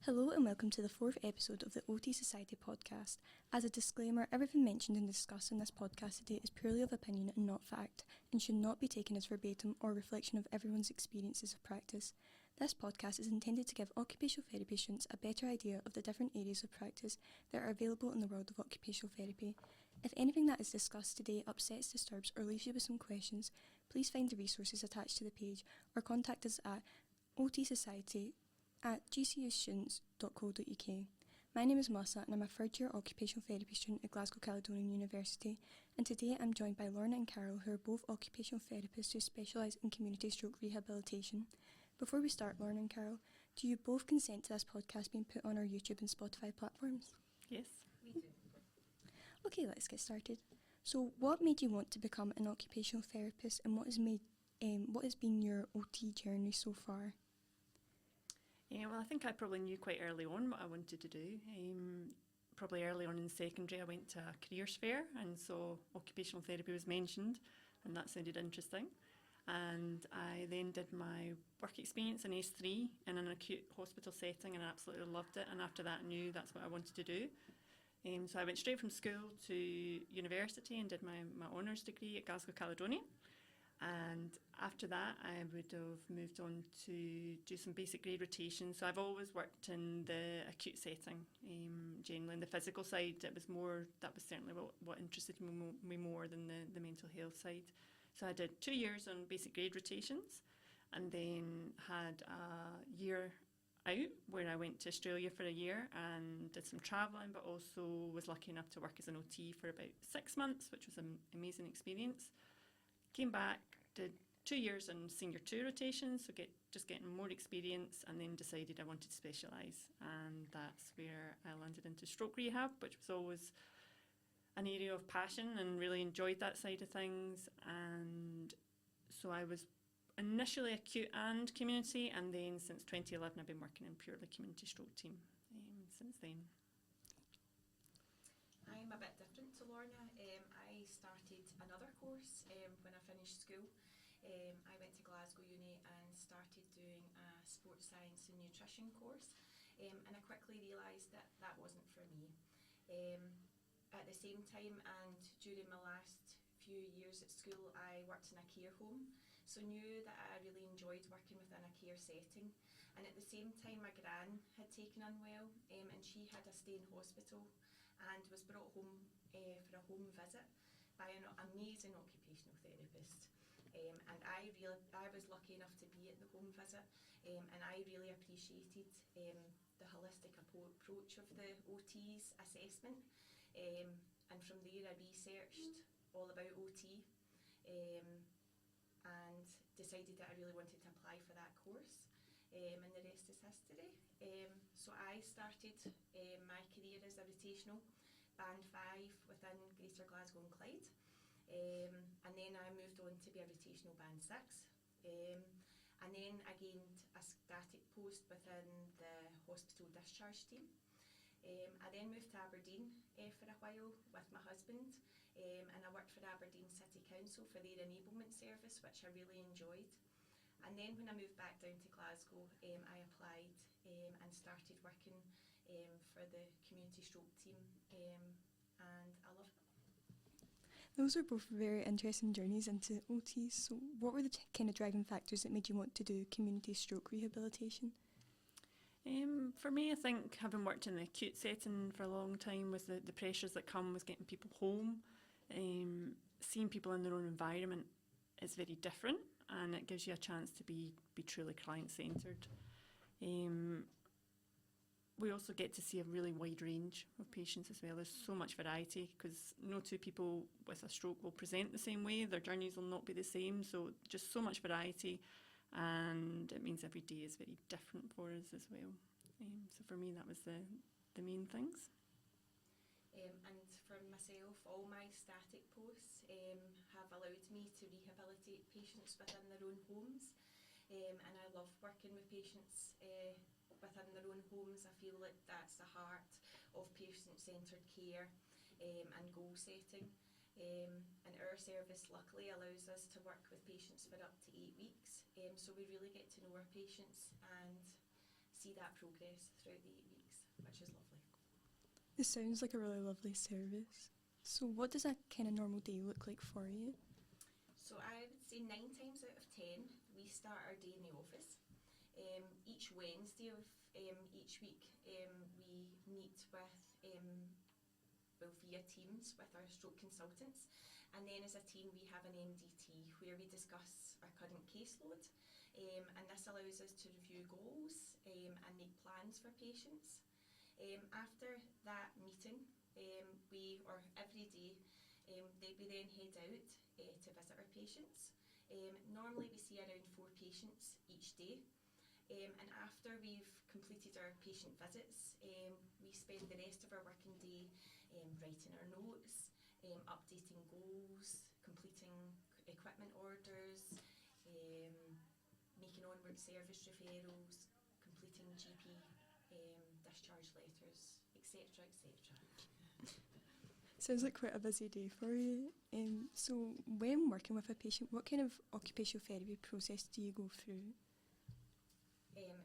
Hello and welcome to the fourth episode of the OT Society podcast. As a disclaimer, everything mentioned and discussed in this podcast today is purely of opinion and not fact, and should not be taken as verbatim or reflection of everyone's experiences of practice. This podcast is intended to give occupational therapy patients a better idea of the different areas of practice that are available in the world of occupational therapy. If anything that is discussed today upsets, disturbs or leaves you with some questions, please find the resources attached to the page or contact us at otsociety@gcustudents.co.uk. My name is Melissa and I'm a third year occupational therapy student at Glasgow Caledonian University, and today I'm joined by Lorna and Carole, who are both occupational therapists who specialise in community stroke rehabilitation. Before we start, Lorna and Carole, do you both consent to this podcast being put on our YouTube and Spotify platforms? Yes. We do. Okay, let's get started. So what made you want to become an occupational therapist, and what has been your OT journey so far? Yeah, well, I think I probably knew quite early on what I wanted to do. Probably early on in secondary, I went to a careers fair, and so occupational therapy was mentioned, and that sounded interesting. And I then did my work experience in S3 in an acute hospital setting, and I absolutely loved it. And after that, I knew that's what I wanted to do. So I went straight from school to university and did my honours degree at Glasgow Caledonian. And after that, I would have moved on to do some basic grade rotation. So I've always worked in the acute setting, generally in the physical side. That was certainly what interested me more than the mental health side. So I did 2 years on basic grade rotations, and then had a year out where I went to Australia for a year and did some travelling, but also was lucky enough to work as an OT for about 6 months, which was an amazing experience. Came back, did 2 years in senior 2 rotations, so getting more experience, and then decided I wanted to specialise, and that's where I landed into stroke rehab, which was always an area of passion and really enjoyed that side of things. And so I was initially acute and community, and then since 2011 I've been working in purely community stroke team since then. I'm a bit different to Lorna. I started another course when I finished school. I went to Glasgow Uni and started doing a sports science and nutrition course, and I quickly realised that that wasn't for me. At the same time, and during my last few years at school, I worked in a care home, so knew that I really enjoyed working within a care setting. And at the same time, my gran had taken unwell, and she had a stay in hospital and was brought home for a home visit by an amazing occupational therapist. And I was lucky enough to be at the home visit, and I really appreciated the holistic approach of the OT's assessment. And from there I researched all about OT and decided that I really wanted to apply for that course, and the rest is history. So I started my career as a rotational band 5 within Greater Glasgow and Clyde, and then I moved on to be a rotational band 6, and then I gained a static post within the hospital discharge team. I then moved to Aberdeen for a while with my husband, and I worked for Aberdeen City Council for their enablement service, which I really enjoyed. And then when I moved back down to Glasgow, I applied and started working for the community stroke team, and I loved it. Those are both very interesting journeys into OT. So what were the kind of driving factors that made you want to do community stroke rehabilitation? For me, I think having worked in the acute setting for a long time, was the pressures that come with getting people home. Seeing people in their own environment is very different, and it gives you a chance to be truly client-centred. We also get to see a really wide range of patients as well. There's so much variety, because no two people with a stroke will present the same way. Their journeys will not be the same, so just so much variety. And it means every day is very different for us as well. So for me, that was the main things. And for myself, all my static posts have allowed me to rehabilitate patients within their own homes, and I love working with patients within their own homes. I feel like that's the heart of patient-centred care and goal setting. And our service luckily allows us to work with patients for up to 8 weeks, so we really get to know our patients and see that progress throughout the 8 weeks, which is lovely. It sounds like a really lovely service. So what does a kind of normal day look like for you? So I would say 9 times out of 10, we start our day in the office. Each Wednesday of each week, we meet with, via Teams with our stroke consultants. And then as a team, we have an MDT where we discuss our current caseload. And this allows us to review goals and make plans for patients. After that meeting, every day, we then head out to visit our patients. Normally we see around 4 patients each day. And after we've completed our patient visits, we spend the rest of our working day writing our notes, updating goals, completing equipment orders, making onward service referrals, completing GP discharge letters, etc., etc. Sounds like quite a busy day for you. So when working with a patient, what kind of occupational therapy process do you go through?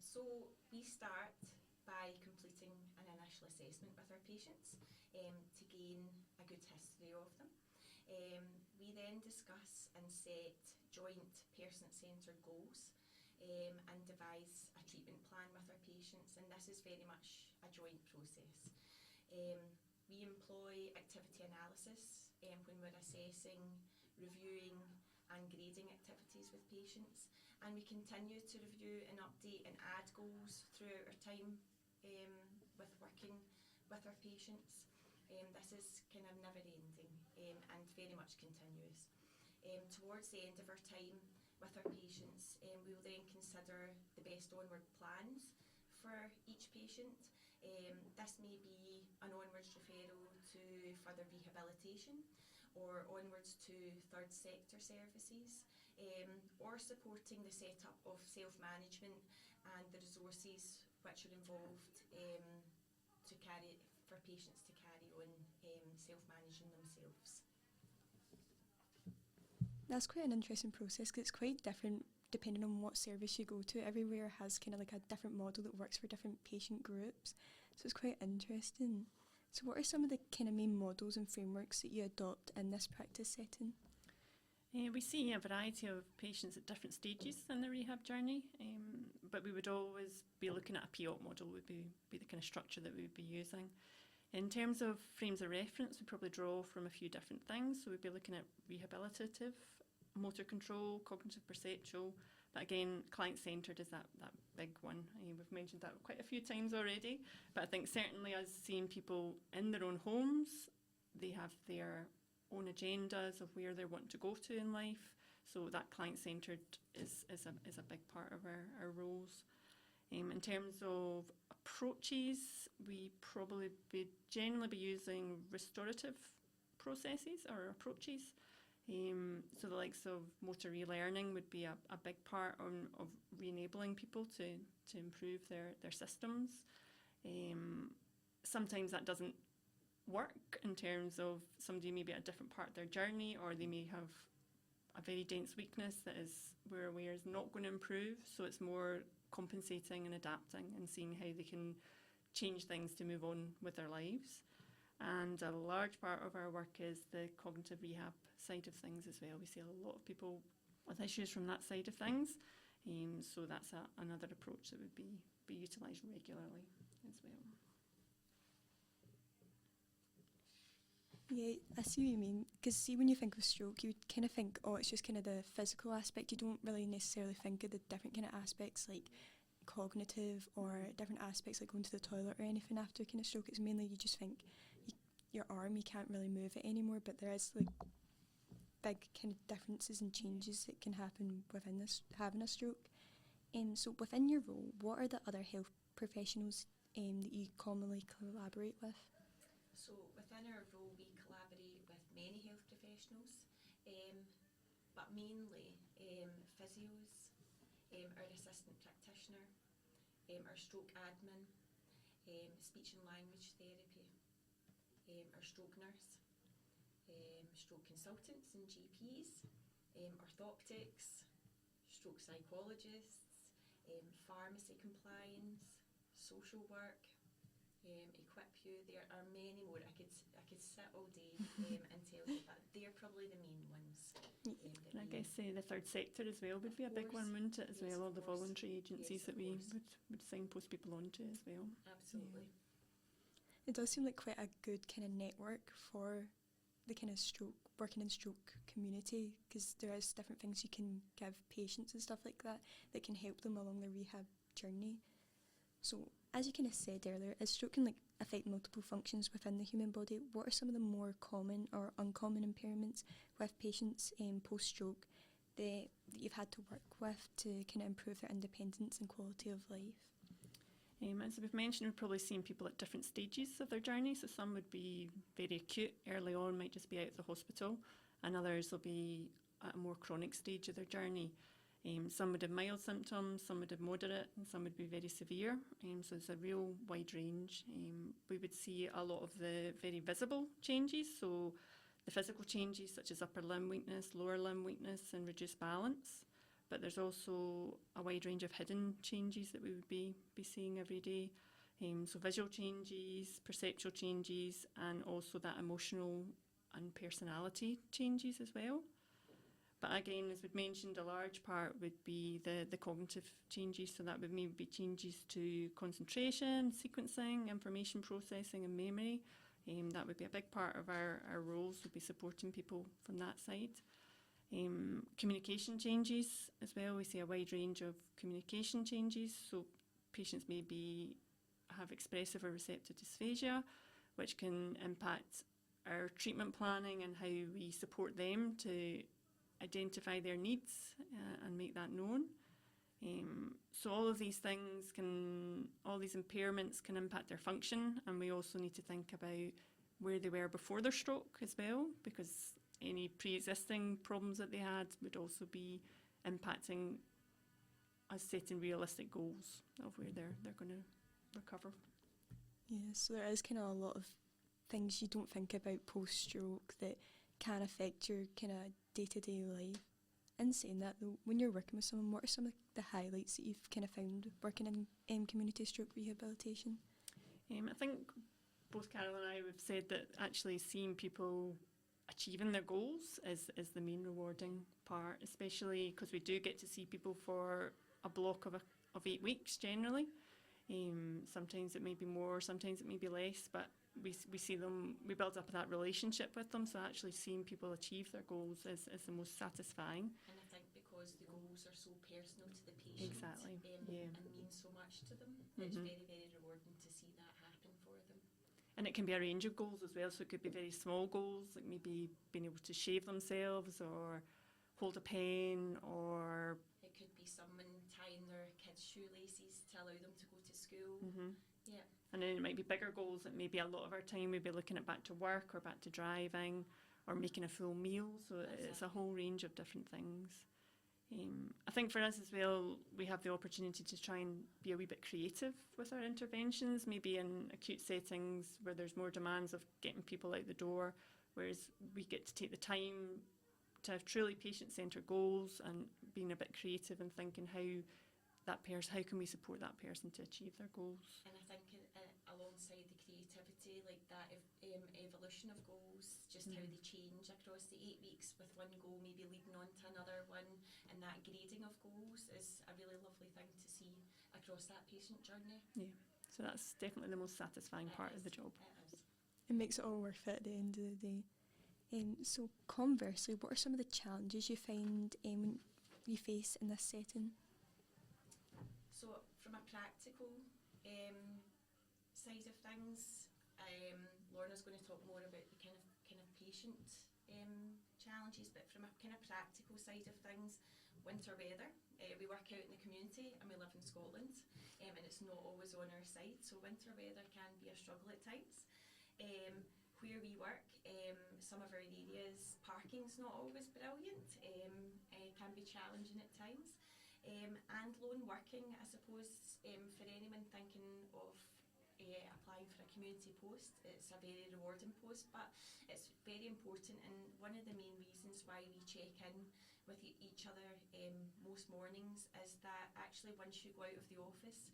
So we start by completing an initial assessment with our patients to gain a good history of them. We then discuss and set joint person-centred goals and devise a treatment plan with our patients, and this is very much a joint process. We employ activity analysis when we're assessing, reviewing and grading activities with patients, and we continue to review and update and add goals throughout our time with working with our patients. This is kind of never ending and very much continuous. Towards the end of our time with our patients, we will then consider the best onward plans for each patient. This may be an onwards referral to further rehabilitation or onwards to third sector services, or supporting the setup of self-management and the resources which are involved for patients to carry on self-managing themselves. That's quite an interesting process because it's quite different depending on what service you go to. Everywhere has kind of like a different model that works for different patient groups. So it's quite interesting. So what are some of the kind of main models and frameworks that you adopt in this practice setting? We see a variety of patients at different stages in the rehab journey, but we would always be looking at a POP model would be the kind of structure that we would be using. In terms of frames of reference, we probably draw from a few different things. So we'd be looking at rehabilitative, motor control, cognitive perceptual, but again, client-centred is that big one. We've mentioned that quite a few times already, but I think certainly as seeing people in their own homes, they have their own agendas of where they want to go to in life. So that client-centred is a big part of our roles. In terms of approaches, we probably generally be using restorative processes or approaches. So the likes of motor relearning would be a big part of re-enabling people to improve their systems. Sometimes that doesn't work in terms of somebody may be at a different part of their journey, or they may have a very dense weakness that we're aware is not going to improve. So it's more compensating and adapting and seeing how they can change things to move on with their lives. And a large part of our work is the cognitive rehab side of things as well. We see a lot of people with issues from that side of things. So that's another approach that would be utilised regularly as well. Yeah, I see what you mean. Because see, when you think of stroke, you would kind of think, oh, it's just kind of the physical aspect. You don't really necessarily think of the different kind of aspects like cognitive or different aspects like going to the toilet or anything after kind of stroke. It's mainly you just think your arm, you can't really move it anymore, but there is like big kind of differences and changes that can happen within this having a stroke. So within your role, what are the other health professionals that you commonly collaborate with? So within our role, we collaborate with many health professionals, but mainly physios, our assistant practitioner, our stroke admin, speech and language therapy, our stroke nurse, stroke consultants and GPs, orthoptics, stroke psychologists, pharmacy compliance, social work, equip you. There are many more. I could sit all day and tell you, but they're probably the main ones. And I guess the third sector as well would be a big one, wouldn't it, as Yes, well, all of the course. voluntary agencies Yes, that of we course. would signpost people onto as well. Absolutely. It does seem like quite a good kind of network for the kind of working in stroke community, because there is different things you can give patients and stuff like that can help them along their rehab journey. So, as you kind of said earlier, as stroke can affect multiple functions within the human body, what are some of the more common or uncommon impairments with patients post-stroke that you've had to work with to kind of improve their independence and quality of life? As we've mentioned, we've probably seen people at different stages of their journey. So some would be very acute early on, might just be out of the hospital, and others will be at a more chronic stage of their journey. Some would have mild symptoms, some would have moderate, and some would be very severe. So it's a real wide range. We would see a lot of the very visible changes, so the physical changes such as upper limb weakness, lower limb weakness, and reduced balance. But there's also a wide range of hidden changes that we would be seeing every day. So visual changes, perceptual changes, and also that emotional and personality changes as well. But again, as we've mentioned, a large part would be the cognitive changes. So that would maybe be changes to concentration, sequencing, information processing, and memory. That would be a big part of our roles, would be supporting people from that side. Communication changes as well. We see a wide range of communication changes. So patients maybe have expressive or receptive dysphagia, which can impact our treatment planning and how we support them to identify their needs and make that known. So all of these things all these impairments can impact their function, and we also need to think about where they were before their stroke as well, because any pre-existing problems that they had would also be impacting us setting realistic goals of where they're going to recover. Yeah, so there is kind of a lot of things you don't think about post-stroke that can affect your kind of day-to-day life. In saying that though, when you're working with someone, what are some of the highlights that you've kind of found working in community stroke rehabilitation? I think both Carol and I have said that actually seeing people achieving their goals is the main rewarding part, especially because we do get to see people for a block of 8 weeks generally. Sometimes it may be more, sometimes it may be less, but we see them, we build up that relationship with them, so actually seeing people achieve their goals is the most satisfying. And I think because the goals are so personal to the patient, Exactly, and mean so much to them, it's very, very rewarding to see that happen for them. And it can be a range of goals as well, so it could be very small goals, like maybe being able to shave themselves or hold a pen, or it could be someone tying their kids' shoelaces to allow them to go to school. Yeah. And then it might be bigger goals that maybe a lot of our time we'd be looking at back to work or back to driving or making a full meal, so it's a whole range of different things. I think for us as well, we have the opportunity to try and be a wee bit creative with our interventions, maybe in acute settings where there's more demands of getting people out the door, whereas we get to take the time to have truly patient-centred goals and being a bit creative and thinking how can we support that person to achieve their goals. And I think alongside the creativity, like that evolution of goals, just how they change across the 8 weeks, with one goal maybe leading on to another one, and that grading of goals is a really lovely thing to see across that patient journey. Yeah, so that's definitely the most satisfying part of the job. It is. It makes it all worth it at the end of the day. So conversely, what are some of the challenges you find when you face in this setting? So from a practical side of things, Lorna's going to talk more about the kind of patient challenges, but from a kind of practical side of things, winter weather. We work out in the community and we live in Scotland, and it's not always on our side, so winter weather can be a struggle at times. Where we work, some of our areas, parking's not always brilliant, can be challenging at times. And lone working, I suppose, for anyone thinking of applying for a community post, it's a very rewarding post, but it's very important, and one of the main reasons why we check in with each other most mornings is that actually once you go out of the office,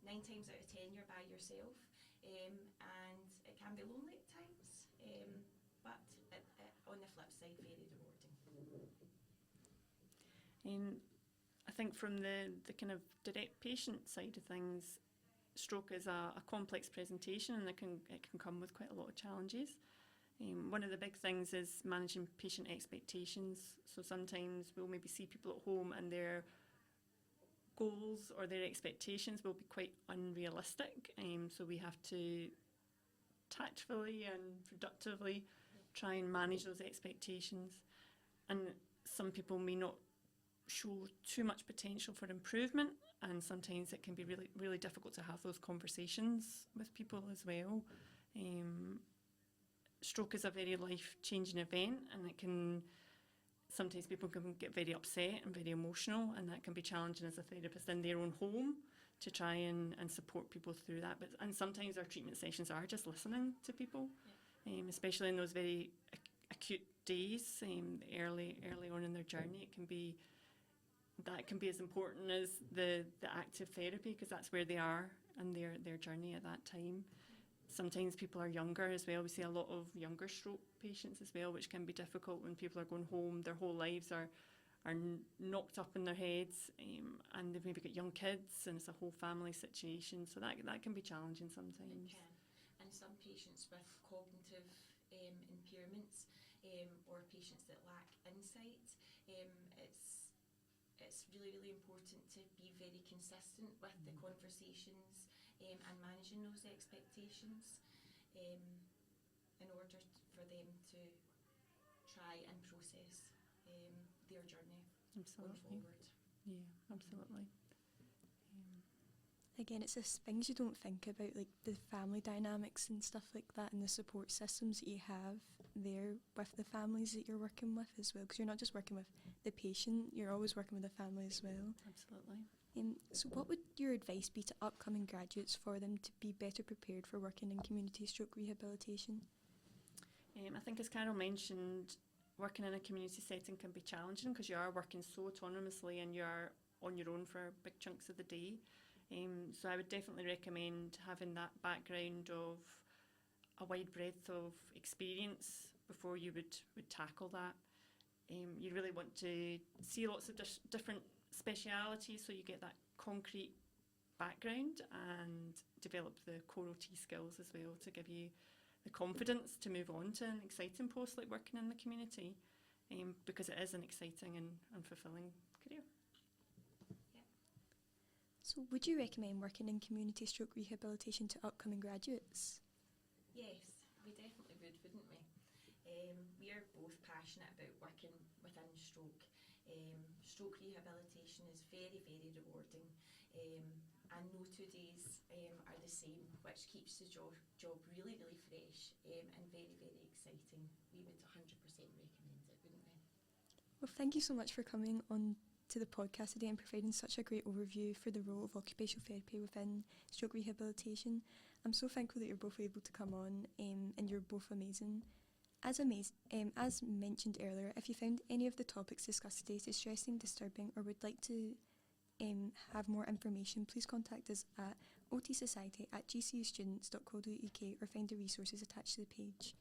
9 times out of 10 you're by yourself, and it can be lonely at times, but on the flip side, very rewarding. I think from the kind of direct patient side of things, stroke is a complex presentation, and it can come with quite a lot of challenges. One of the big things is managing patient expectations. So sometimes we'll maybe see people at home and their goals or their expectations will be quite unrealistic. So we have to tactfully and productively try and manage those expectations. And some people may not show too much potential for improvement, and sometimes it can be really, really difficult to have those conversations with people as well. Stroke is a very life-changing event, and it can sometimes people can get very upset and very emotional, and that can be challenging as a therapist in their own home to try and support people through that. And sometimes our treatment sessions are just listening to people, especially in those very acute days, early on in their journey. That can be as important as the active therapy, because that's where they are in their journey at that time. Sometimes people are younger as well. We see a lot of younger stroke patients as well, which can be difficult when people are going home. Their whole lives are knocked up in their heads, and they've maybe got young kids, and it's a whole family situation. So that can be challenging sometimes. It can. And some patients with cognitive impairments, or patients that lack insight, it's really, really important to be very consistent with the conversations and managing those expectations in order for them to try and process their journey going forward. Yeah, absolutely. Again, it's just things you don't think about, like the family dynamics and stuff like that, and the support systems that you have there with the families that you're working with as well, because you're not just working with the patient, you're always working with the family as well. Absolutely. So what would your advice be to upcoming graduates for them to be better prepared for working in community stroke rehabilitation? I think, as Carole mentioned, working in a community setting can be challenging because you are working so autonomously and you're on your own for big chunks of the day. So I would definitely recommend having that background of a wide breadth of experience before you would tackle that. You really want to see lots of different specialities, so you get that concrete background and develop the core OT skills as well to give you the confidence to move on to an exciting post like working in the community, because it is an exciting and fulfilling career. So would you recommend working in community stroke rehabilitation to upcoming graduates? Yes, we definitely would, wouldn't we? We are both passionate about working within stroke. Stroke rehabilitation is very, very rewarding, and no 2 days are the same, which keeps the job really, really fresh and very, very exciting. We would 100% recommend it, wouldn't we? Well, thank you so much for coming on to the podcast today and providing such a great overview for the role of occupational therapy within stroke rehabilitation. I'm so thankful that you're both able to come on, and you're both amazing. As mentioned earlier, if you found any of the topics discussed today distressing, disturbing, or would like to have more information, please contact us at otsociety@gcustudents.co.uk or find the resources attached to the page.